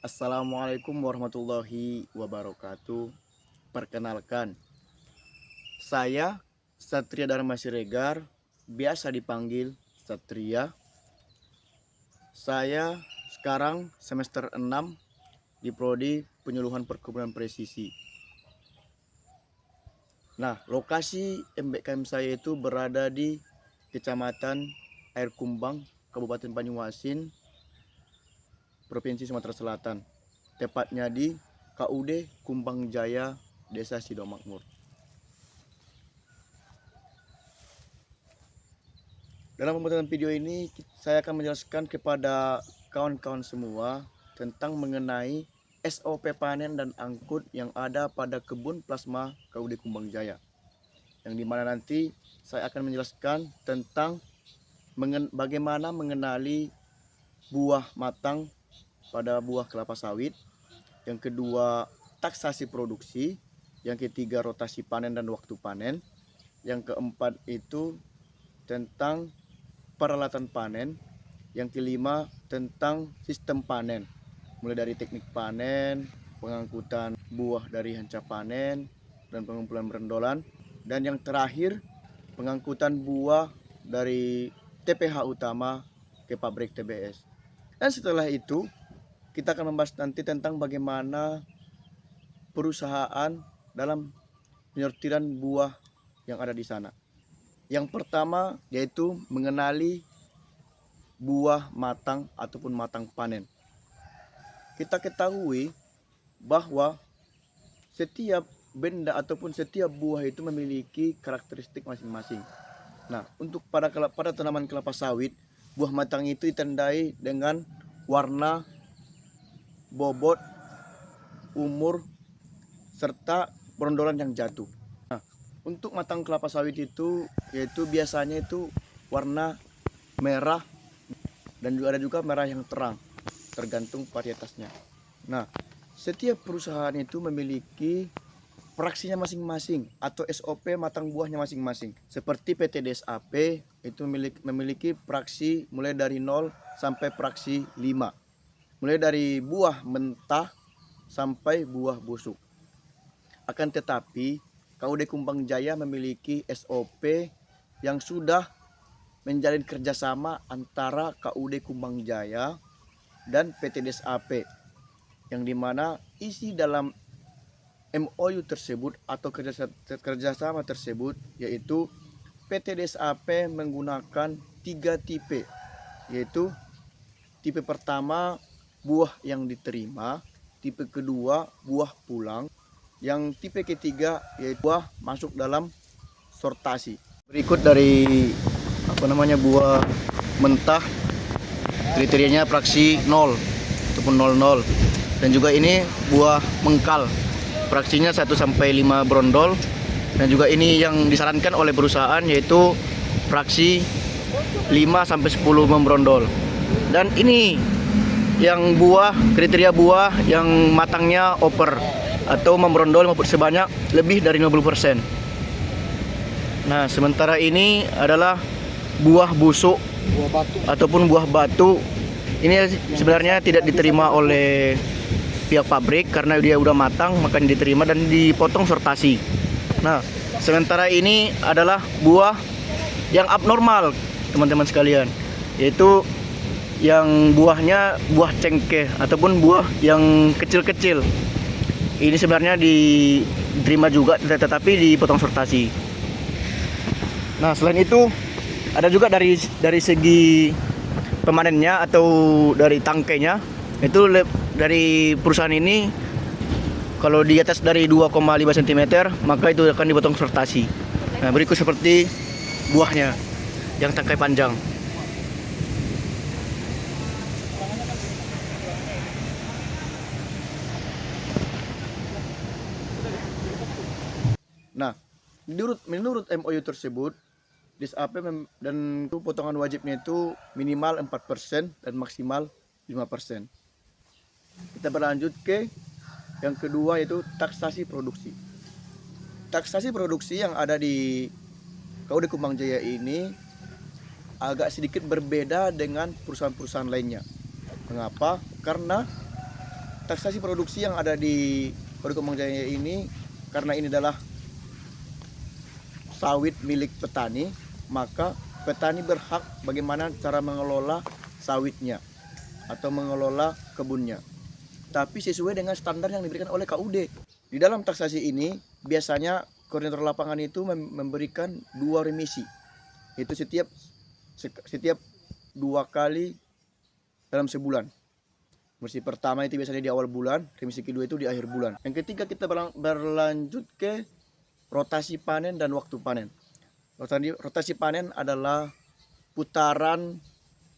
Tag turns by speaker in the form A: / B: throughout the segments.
A: Assalamualaikum warahmatullahi wabarakatuh. Perkenalkan, saya Satria Dharma Siregar, biasa dipanggil Satria. Saya sekarang semester 6 di Prodi Penyuluhan Perkebunan Presisi. Nah, lokasi MBKM saya itu berada di Kecamatan Air Kumbang, Kabupaten Banyuasin, Provinsi Sumatera Selatan. Tepatnya di KUD Kumbang Jaya, Desa Sidomakmur. Dalam pembuatan video ini, saya akan menjelaskan kepada kawan-kawan semua tentang mengenai SOP panen dan angkut yang ada pada kebun plasma KUD Kumbang Jaya. Yang dimana nanti saya akan menjelaskan tentang bagaimana mengenali buah matang pada buah kelapa sawit. Yang kedua, taksasi produksi. Yang ketiga, rotasi panen dan waktu panen. Yang keempat itu tentang peralatan panen. Yang kelima tentang sistem panen, mulai dari teknik panen, pengangkutan buah dari hanca panen, dan pengumpulan berendolan. Dan yang terakhir, pengangkutan buah dari TPH utama ke pabrik TBS. Dan setelah itu kita akan membahas nanti tentang bagaimana perusahaan dalam penyortiran buah yang ada di sana. Yang pertama yaitu mengenali buah matang ataupun matang panen. Kita ketahui bahwa setiap benda ataupun setiap buah itu memiliki karakteristik masing-masing. Nah, untuk pada tanaman kelapa sawit, buah matang itu ditandai dengan warna, bobot, umur, serta berondolan yang jatuh. Nah, untuk matang kelapa sawit itu yaitu biasanya itu warna merah dan juga ada juga merah yang terang, tergantung varietasnya. Nah, setiap perusahaan itu memiliki praksinya masing-masing atau SOP matang buahnya masing-masing. Seperti PT DSAP itu memiliki praksi mulai dari 0 sampai praksi 5. Mulai dari buah mentah sampai buah busuk. Akan tetapi KUD Kumbang Jaya memiliki SOP yang sudah menjalin kerjasama antara KUD Kumbang Jaya dan PT DSAP, yang dimana isi dalam MOU tersebut atau kerjasama tersebut yaitu PT DSAP menggunakan 3 tipe, yaitu tipe pertama buah yang diterima, tipe kedua buah pulang, yang tipe ketiga yaitu buah masuk dalam sortasi. Berikut dari buah mentah, kriterianya praksi 0 ataupun 00, dan juga ini buah mengkal, praksinya 1 sampai 5 brondol, dan juga ini yang disarankan oleh perusahaan yaitu praksi 5 sampai 10 membrondol. Dan ini yang buah, kriteria buah yang matangnya oper atau membrondol sebanyak lebih dari 50%. Nah, sementara ini adalah buah busuk ataupun buah batu. Ini sebenarnya tidak diterima oleh pihak pabrik karena dia udah matang, maka diterima dan dipotong sortasi. Nah, sementara ini adalah buah yang abnormal, teman-teman sekalian, yaitu yang buahnya buah cengkeh ataupun buah yang kecil-kecil. Ini sebenarnya diterima juga, tetapi dipotong sortasi. Nah, selain itu ada juga dari segi pemanennya atau dari tangkainya, itu dari perusahaan ini kalau di atas dari 2,5 cm maka itu akan dipotong sortasi. Nah, berikut seperti buahnya yang tangkai panjang. Nah, menurut MOU tersebut, DSAP dan potongan wajibnya itu minimal 4% dan maksimal 5%. Kita berlanjut ke yang kedua yaitu taksasi produksi. Taksasi produksi yang ada di KUD Kumbang Jaya ini agak sedikit berbeda dengan perusahaan-perusahaan lainnya. Mengapa? Karena taksasi produksi yang ada di Kode Kembang Jaya ini, karena ini adalah sawit milik petani, maka petani berhak bagaimana cara mengelola sawitnya atau mengelola kebunnya, tapi sesuai dengan standar yang diberikan oleh KUD. Di dalam taksasi ini biasanya koordinator lapangan itu memberikan 2 remisi, itu setiap 2 kali dalam sebulan. Remisi pertama itu biasanya di awal bulan, remisi kedua itu di akhir bulan. Yang ketiga, kita berlanjut ke rotasi panen dan waktu panen. Rotasi panen adalah putaran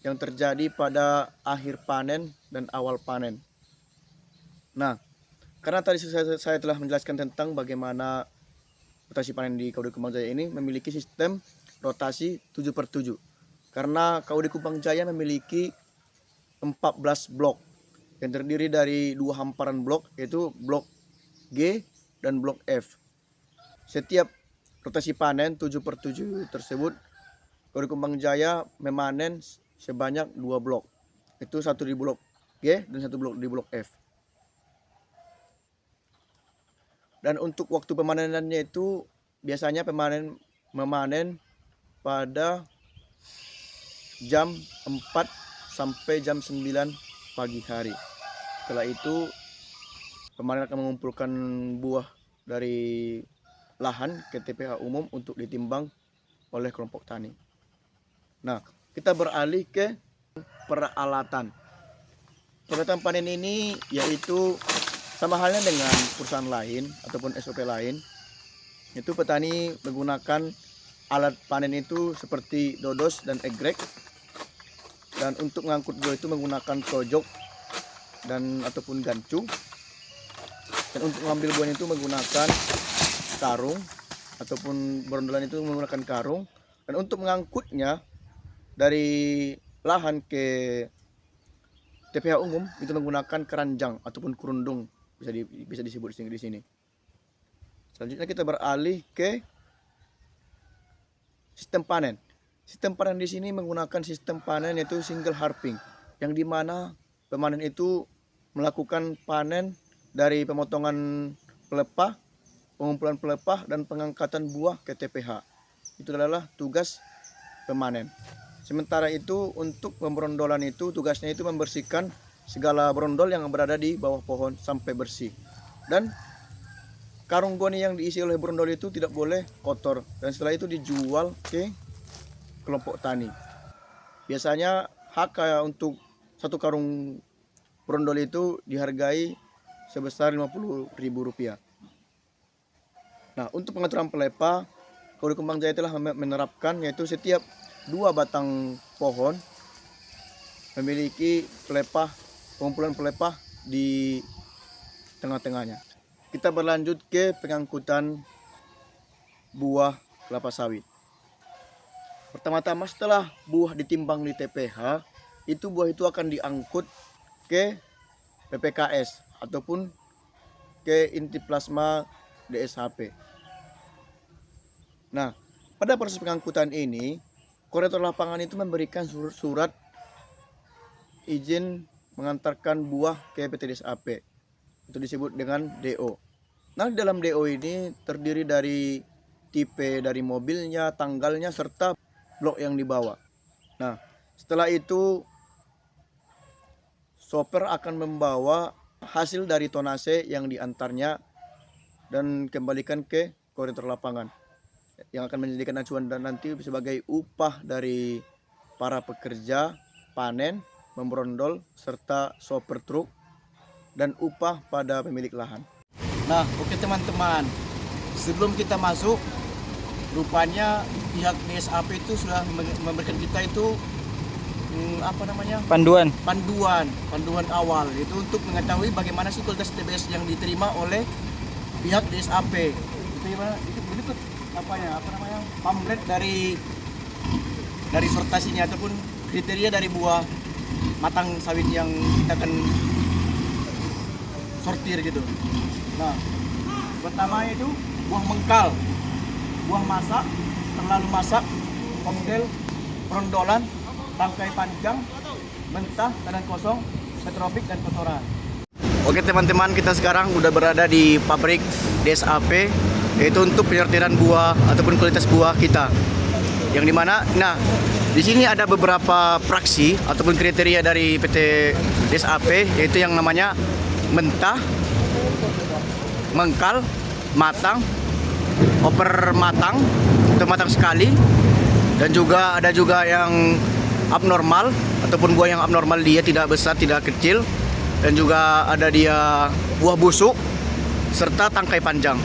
A: yang terjadi pada akhir panen dan awal panen. Nah, karena tadi saya telah menjelaskan tentang bagaimana rotasi panen di KUD Kembang Jaya ini memiliki sistem rotasi 7/7. Karena KUD Kembang Jaya memiliki 14 blok yang terdiri dari 2 hamparan blok, yaitu blok G dan blok F. Setiap rotasi panen 7/7 tersebut, KUD Kembang Jaya memanen sebanyak 2 blok. Itu satu di blok G dan satu blok di blok F. Dan untuk waktu pemanenannya itu biasanya memanen pada jam 4 sampai jam 9 pagi hari. Setelah itu pemanen akan mengumpulkan buah dari lahan ke TPH umum untuk ditimbang oleh kelompok tani. Nah, kita beralih ke peralatan. Peralatan panen ini yaitu sama halnya dengan perusahaan lain ataupun SOP lain. Itu petani menggunakan alat panen itu seperti dodos dan egrek. Dan untuk mengangkut buah itu menggunakan tojok dan ataupun gancu. Dan untuk mengambil buahnya itu menggunakan karung ataupun berondolan itu menggunakan karung. Dan untuk mengangkutnya dari lahan ke TPH umum itu menggunakan keranjang ataupun kerundung, bisa disebut di sini. Selanjutnya kita beralih ke sistem panen. Sistem panen di sini menggunakan sistem panen yaitu single harping, yang dimana pemanen itu melakukan panen dari pemotongan pelepah, pengumpulan pelepah, dan pengangkatan buah ke TPH. Itu adalah tugas pemanen. Sementara itu untuk pemberondolan itu tugasnya itu membersihkan segala berondol yang berada di bawah pohon sampai bersih. Dan karung goni yang diisi oleh berondol itu tidak boleh kotor, dan setelah itu dijual ke kelompok tani. Biasanya HK untuk satu karung berondol itu dihargai sebesar Rp50.000. Nah, untuk pengaturan pelepah, KUD Kembang Jaya telah menerapkan yaitu setiap 2 batang pohon memiliki pengumpulan pelepah di tengah-tengahnya. Kita berlanjut ke pengangkutan buah kelapa sawit. Pertama-tama setelah buah ditimbang di TPH, buah itu akan diangkut ke PPKS ataupun ke inti plasma DSHP. Nah, pada proses pengangkutan ini, koordinator lapangan itu memberikan surat izin mengantarkan buah ke PT DSHP. Itu disebut dengan DO. Nah, di dalam DO ini terdiri dari tipe dari mobilnya, tanggalnya, serta blok yang dibawa. Nah, setelah itu sopir akan membawa hasil dari tonase yang diantarnya dan kembalikan ke koordinator lapangan, yang akan menjadikan acuan dan nanti sebagai upah dari para pekerja panen, memberondol, serta sopir truk, dan upah pada pemilik lahan. Nah, oke teman-teman, sebelum kita masuk, rupanya pihak DSHP itu sudah memberikan kita itu panduan awal, itu untuk mengetahui bagaimana sih kualitas TBS yang diterima oleh pihak DSHP. Itu pamflet dari sortasinya ataupun kriteria dari buah matang sawit yang kita akan sortir gitu. Nah, pertama itu buah mengkal, buah masak, terlalu masak, model berondolan, tangkai panjang, mentah, tangan kosong, metropik, dan kotoran. Oke teman-teman, kita sekarang udah berada di pabrik DSAP, yaitu untuk penyertiran buah ataupun kualitas buah kita. Yang dimana, nah di sini ada beberapa praksi ataupun kriteria dari PT DSAP, yaitu yang namanya mentah, mengkal, matang, oper matang atau matang sekali, dan juga ada juga yang abnormal ataupun buah yang abnormal, dia tidak besar tidak kecil, dan juga ada dia buah busuk serta tangkai panjang.